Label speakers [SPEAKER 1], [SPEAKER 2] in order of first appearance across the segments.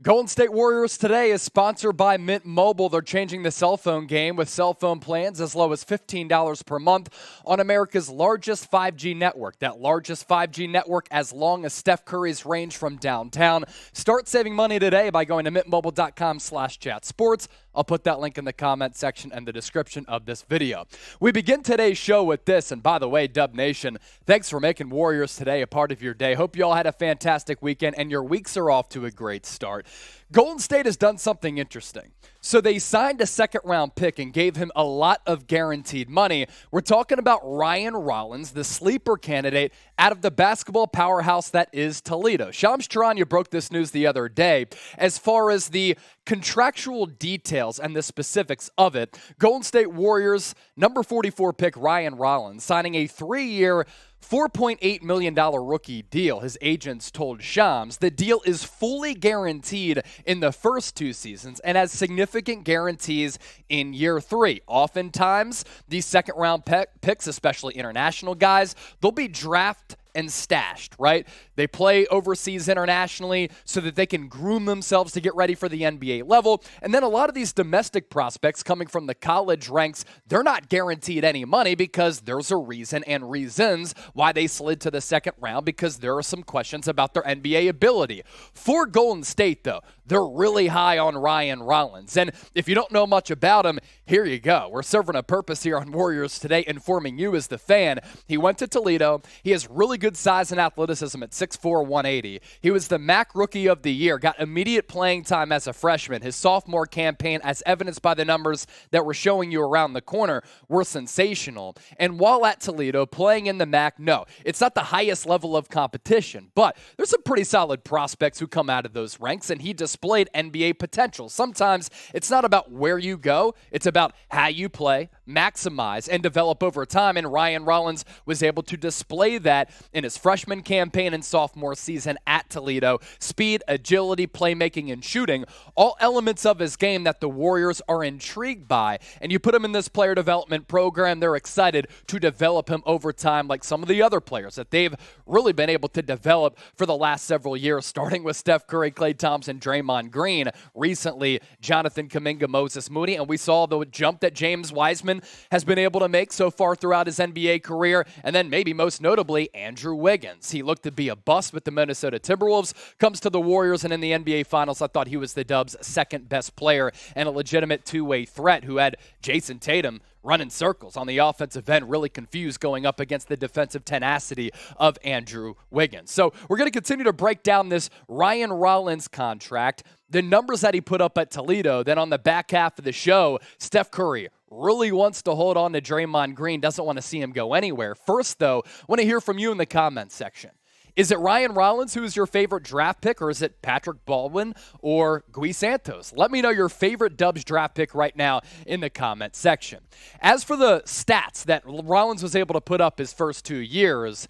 [SPEAKER 1] Golden State Warriors today is sponsored by Mint Mobile. They're changing the cell phone game with cell phone plans as low as $15 per month on America's largest 5G network. That largest 5G network as long as Steph Curry's range from downtown. Start saving money today by going to mintmobile.com/chatsports. I'll put that link in the comment section and the description of this video. We begin today's show with this, and by the way, Dub Nation, thanks for making Warriors today a part of your day. Hope you all had a fantastic weekend and your weeks are off to a great start. Golden State has done something interesting. So they signed a second-round pick and gave him a lot of guaranteed money. We're talking about Ryan Rollins, the sleeper candidate out of the basketball powerhouse that is Toledo. Shams Charania broke this news the other day. As far as the contractual details and the specifics of it, Golden State Warriors number 44 pick Ryan Rollins signing a 3-year, $4.8 million rookie deal. His agents told Shams the deal is fully guaranteed in the first 2 seasons and has significant guarantees in year 3. Oftentimes, these second-round picks, especially international guys, they'll be drafted and stashed, right? They play overseas internationally so that they can groom themselves to get ready for the NBA level. And then a lot of these domestic prospects coming from the college ranks, they're not guaranteed any money because there's a reason and reasons why they slid to the second round, because there are some questions about their NBA ability. For Golden State, though, they're really high on Ryan Rollins. And if you don't know much about him, here you go. We're serving a purpose here on Warriors Today, informing you as the fan. He went to Toledo. He has really good size and athleticism at 6'4", 180. He was the MAC Rookie of the Year, got immediate playing time as a freshman. His sophomore campaign, as evidenced by the numbers that we're showing you around the corner, were sensational. And while at Toledo, playing in the MAC, no, it's not the highest level of competition, but there's some pretty solid prospects who come out of those ranks, and he displayed NBA potential. Sometimes it's not about where you go, it's about how you play, maximize, and develop over time, and Ryan Rollins was able to display that in his freshman campaign and sophomore season at Toledo. Speed, agility, playmaking, and shooting, all elements of his game that the Warriors are intrigued by, and you put him in this player development program, they're excited to develop him over time like some of the other players that they've really been able to develop for the last several years, starting with Steph Curry, Klay Thompson, Draymond Green, recently Jonathan Kuminga, Moses Moody, and we saw the jump that James Wiseman has been able to make so far throughout his NBA career, and then maybe most notably Andrew Wiggins. He looked to be a bust with the Minnesota Timberwolves, comes to the Warriors, and in the NBA Finals, I thought he was the Dubs' second best player and a legitimate two-way threat who had Jason Tatum running circles on the offensive end, really confused going up against the defensive tenacity of Andrew Wiggins. So we're going to continue to break down this Ryan Rollins contract, the numbers that he put up at Toledo. Then on the back half of the show, Steph Curry really wants to hold on to Draymond Green, doesn't want to see him go anywhere. First, though, I want to hear from you in the comments section. Is it Ryan Rollins who is your favorite draft pick, or is it Patrick Baldwin or Gui Santos? Let me know your favorite Dubs draft pick right now in the comment section. As for the stats that Rollins was able to put up his first 2 years,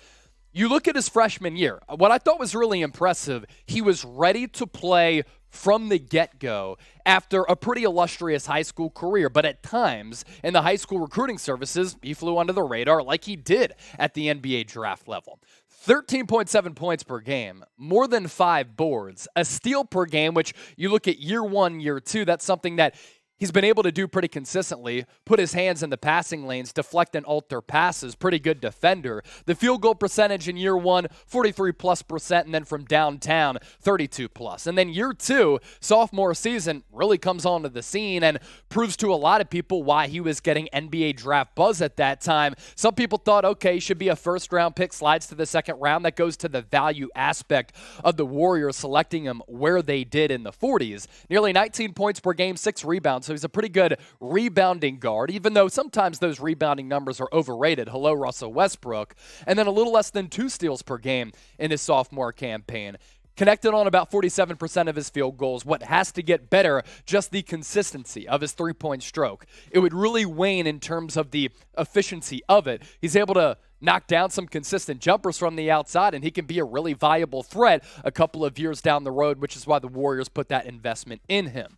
[SPEAKER 1] you look at his freshman year. What I thought was really impressive, he was ready to play from the get-go after a pretty illustrious high school career. But at times, in the high school recruiting services, he flew under the radar like he did at the NBA draft level. 13.7 points per game, more than 5 boards, a steal per game, which you look at year 1, year 2, that's something that he's been able to do pretty consistently, put his hands in the passing lanes, deflect and alter passes, pretty good defender. The field goal percentage in year 1, 43+%, and then from downtown, 32+. And then year 2, sophomore season, really comes onto the scene and proves to a lot of people why he was getting NBA draft buzz at that time. Some people thought, okay, he should be a first-round pick, slides to the second round. That goes to the value aspect of the Warriors selecting him where they did in the 40s. Nearly 19 points per game, 6 rebounds, so he's a pretty good rebounding guard, even though sometimes those rebounding numbers are overrated. Hello, Russell Westbrook. And then a little less than 2 steals per game in his sophomore campaign. Connected on about 47% of his field goals. What has to get better, just the consistency of his three-point stroke. It would really wane in terms of the efficiency of it. He's able to knock down some consistent jumpers from the outside, and he can be a really viable threat a couple of years down the road, which is why the Warriors put that investment in him.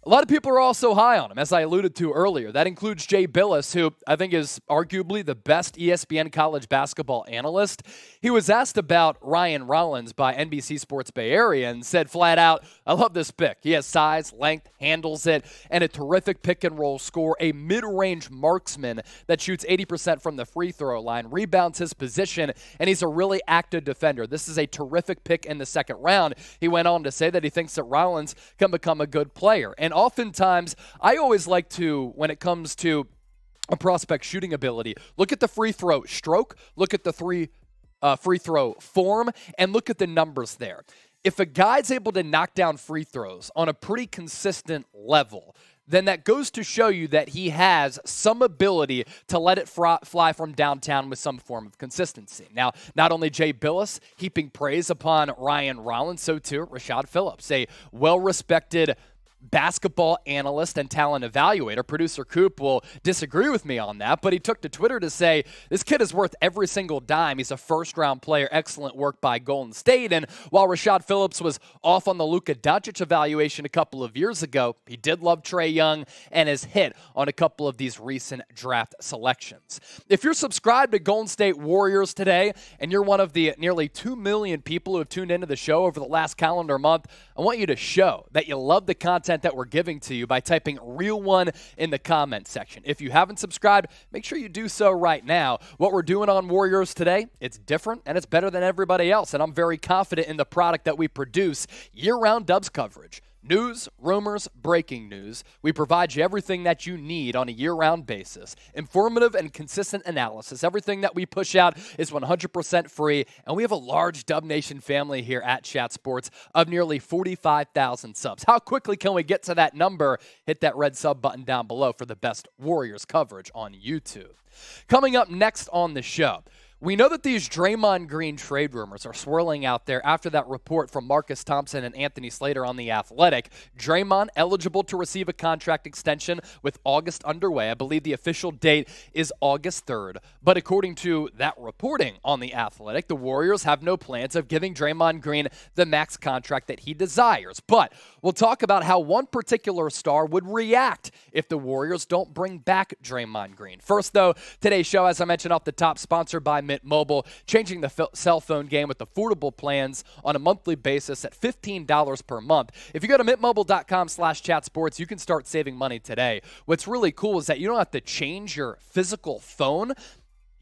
[SPEAKER 1] A lot of people are also high on him, as I alluded to earlier. That includes Jay Billis, who I think is arguably the best ESPN college basketball analyst. He was asked about Ryan Rollins by NBC Sports Bay Area and said flat out, I love this pick. He has size, length, handles it, and a terrific pick-and-roll score, a mid-range marksman that shoots 80% from the free throw line, rebounds his position, and he's a really active defender. This is a terrific pick in the second round. He went on to say that he thinks that Rollins can become a good player. And oftentimes, I always like to, when it comes to a prospect shooting ability, look at the free throw stroke, look at the free throw form, and look at the numbers there. If a guy's able to knock down free throws on a pretty consistent level, then that goes to show you that he has some ability to let it fly from downtown with some form of consistency. Now, not only Jay Billis heaping praise upon Ryan Rollins, so too Rashad Phillips, a well-respected basketball analyst and talent evaluator. Producer Coop will disagree with me on that, but he took to Twitter to say, this kid is worth every single dime. He's a first-round player. Excellent work by Golden State. And while Rashad Phillips was off on the Luka Doncic evaluation a couple of years ago, he did love Trae Young and has hit on a couple of these recent draft selections. If you're subscribed to Golden State Warriors today, and you're one of the nearly 2 million people who have tuned into the show over the last calendar month, I want you to show that you love the content that we're giving to you by typing Real One in the comment section. If you haven't subscribed, make sure you do so right now. What we're doing on Warriors today, it's different and it's better than everybody else, and I'm very confident in the product that we produce. Year-round Dubs coverage. News, rumors, breaking news. We provide you everything that you need on a year-round basis. Informative and consistent analysis. Everything that we push out is 100% free, and we have a large Dub Nation family here at Chat Sports of nearly 45,000 subs. How quickly can we get to that number? Hit that red sub button down below for the best Warriors coverage on YouTube. Coming up next on the show, we know that these Draymond Green trade rumors are swirling out there after that report from Marcus Thompson and Anthony Slater on The Athletic. Draymond eligible to receive a contract extension with August underway. I believe the official date is August 3rd. But according to that reporting on The Athletic, the Warriors have no plans of giving Draymond Green the max contract that he desires. But we'll talk about how one particular star would react if the Warriors don't bring back Draymond Green. First, though, today's show, as I mentioned off the top, sponsored by Mint Mobile, changing the cell phone game with affordable plans on a monthly basis at $15 per month. If you go to mintmobile.com/chatsports, you can start saving money today. What's really cool is that you don't have to change your physical phone.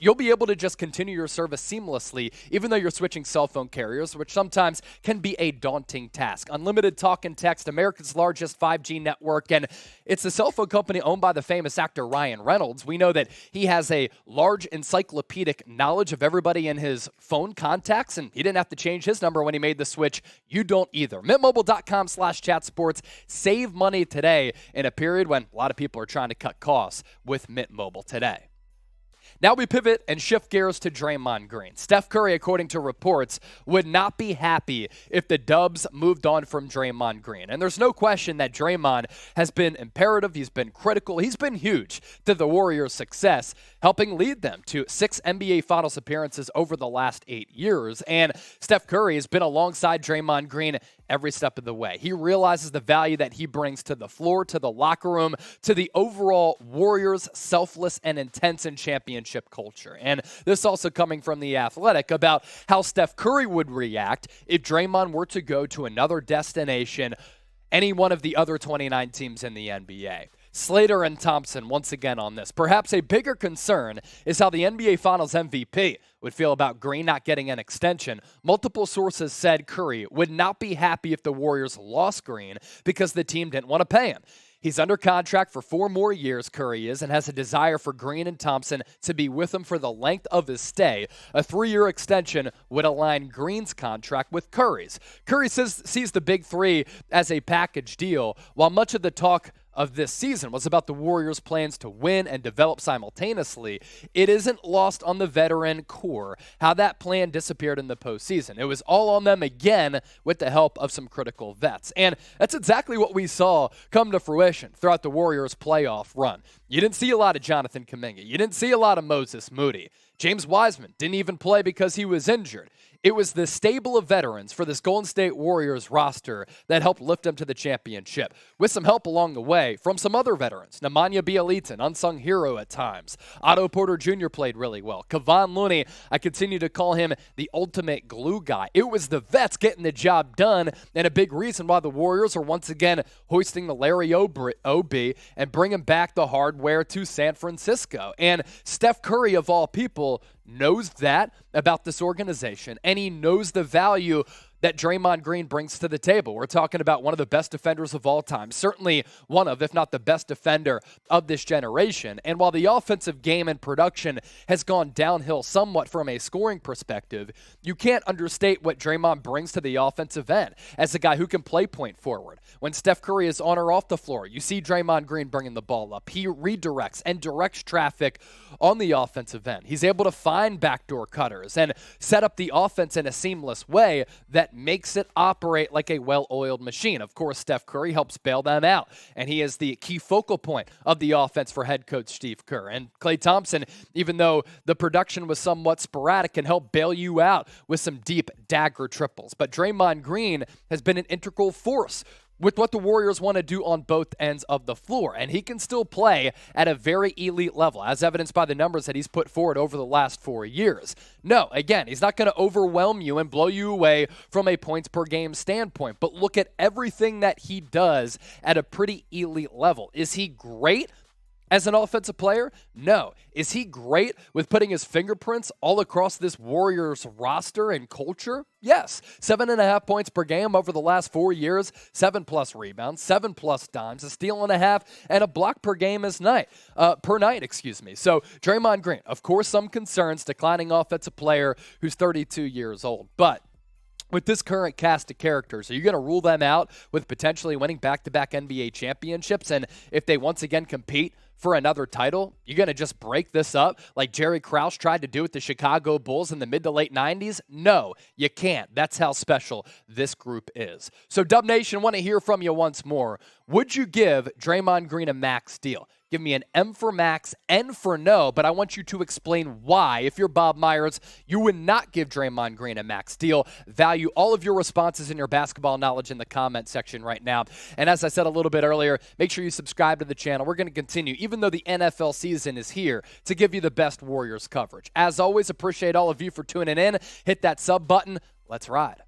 [SPEAKER 1] You'll be able to just continue your service seamlessly, even though you're switching cell phone carriers, which sometimes can be a daunting task. Unlimited talk and text, America's largest 5G network, and it's a cell phone company owned by the famous actor Ryan Reynolds. We know that he has a large encyclopedic knowledge of everybody in his phone contacts, and he didn't have to change his number when he made the switch. You don't either. MintMobile.com/chatsports. Save money today in a period when a lot of people are trying to cut costs with Mint Mobile today. Now we pivot and shift gears to Draymond Green. Steph Curry, according to reports, would not be happy if the Dubs moved on from Draymond Green. And there's no question that Draymond has been imperative. He's been critical. He's been huge to the Warriors' success, helping lead them to 6 NBA Finals appearances over the last 8 years. And Steph Curry has been alongside Draymond Green every step of the way. He realizes the value that he brings to the floor, to the locker room, to the overall Warriors' selfless and intense and championship culture. And this also coming from The Athletic about how Steph Curry would react if Draymond were to go to another destination, any one of the other 29 teams in the NBA. Slater and Thompson once again on this. Perhaps a bigger concern is how the NBA Finals MVP would feel about Green not getting an extension. Multiple sources said Curry would not be happy if the Warriors lost Green because the team didn't want to pay him. He's under contract for 4 more years, Curry is, and has a desire for Green and Thompson to be with him for the length of his stay. A 3-year extension would align Green's contract with Curry's. Curry sees the big three as a package deal, while much of the talk of this season was about the Warriors' plans to win and develop simultaneously. It isn't lost on the veteran core how that plan disappeared in the postseason. It was all on them again with the help of some critical vets. And that's exactly what we saw come to fruition throughout the Warriors' playoff run. You didn't see a lot of Jonathan Kuminga. You didn't see a lot of Moses Moody. James Wiseman didn't even play because he was injured. It was the stable of veterans for this Golden State Warriors roster that helped lift them to the championship, with some help along the way from some other veterans. Nemanja Bjelica, unsung hero at times. Otto Porter Jr. played really well. Kevon Looney, I continue to call him the ultimate glue guy. It was the vets getting the job done, and a big reason why the Warriors are once again hoisting the Larry OB and bringing back the hardware to San Francisco. And Steph Curry, of all people, knows that about this organization, and he knows the value that Draymond Green brings to the table. We're talking about one of the best defenders of all time, certainly one of, if not the best defender of this generation. And while the offensive game and production has gone downhill somewhat from a scoring perspective, you can't understate what Draymond brings to the offensive end as a guy who can play point forward. When Steph Curry is on or off the floor, you see Draymond Green bringing the ball up. He redirects and directs traffic on the offensive end. He's able to find backdoor cutters and set up the offense in a seamless way that makes it operate like a well-oiled machine. Of course, Steph Curry helps bail them out, and he is the key focal point of the offense for head coach Steve Kerr. And Klay Thompson, even though the production was somewhat sporadic, can help bail you out with some deep dagger triples. But Draymond Green has been an integral force with what the Warriors want to do on both ends of the floor. And he can still play at a very elite level, as evidenced by the numbers that he's put forward over the last 4 years. No, again, he's not going to overwhelm you and blow you away from a points per game standpoint, but look at everything that he does at a pretty elite level. Is he great as an offensive player? No. Is he great with putting his fingerprints all across this Warriors roster and culture? Yes. 7.5 points per game over the last 4 years, 7+ rebounds, 7+ dimes, a steal and a half, and a block per game per night. So Draymond Green, of course, some concerns, declining offensive player who's 32 years old, but with this current cast of characters, are you going to rule them out with potentially winning back-to-back NBA championships? And if they once again compete for another title, you're going to just break this up like Jerry Krause tried to do with the Chicago Bulls in the mid to late 90s? No, you can't. That's how special this group is. So Dub Nation, want to hear from you once more. Would you give Draymond Green a max deal? Give me an M for max, N for no, but I want you to explain why. If you're Bob Myers, you would not give Draymond Green a max deal. Value all of your responses and your basketball knowledge in the comment section right now. And as I said a little bit earlier, make sure you subscribe to the channel. We're going to continue, even though the NFL season is here, to give you the best Warriors coverage. As always, appreciate all of you for tuning in. Hit that sub button. Let's ride.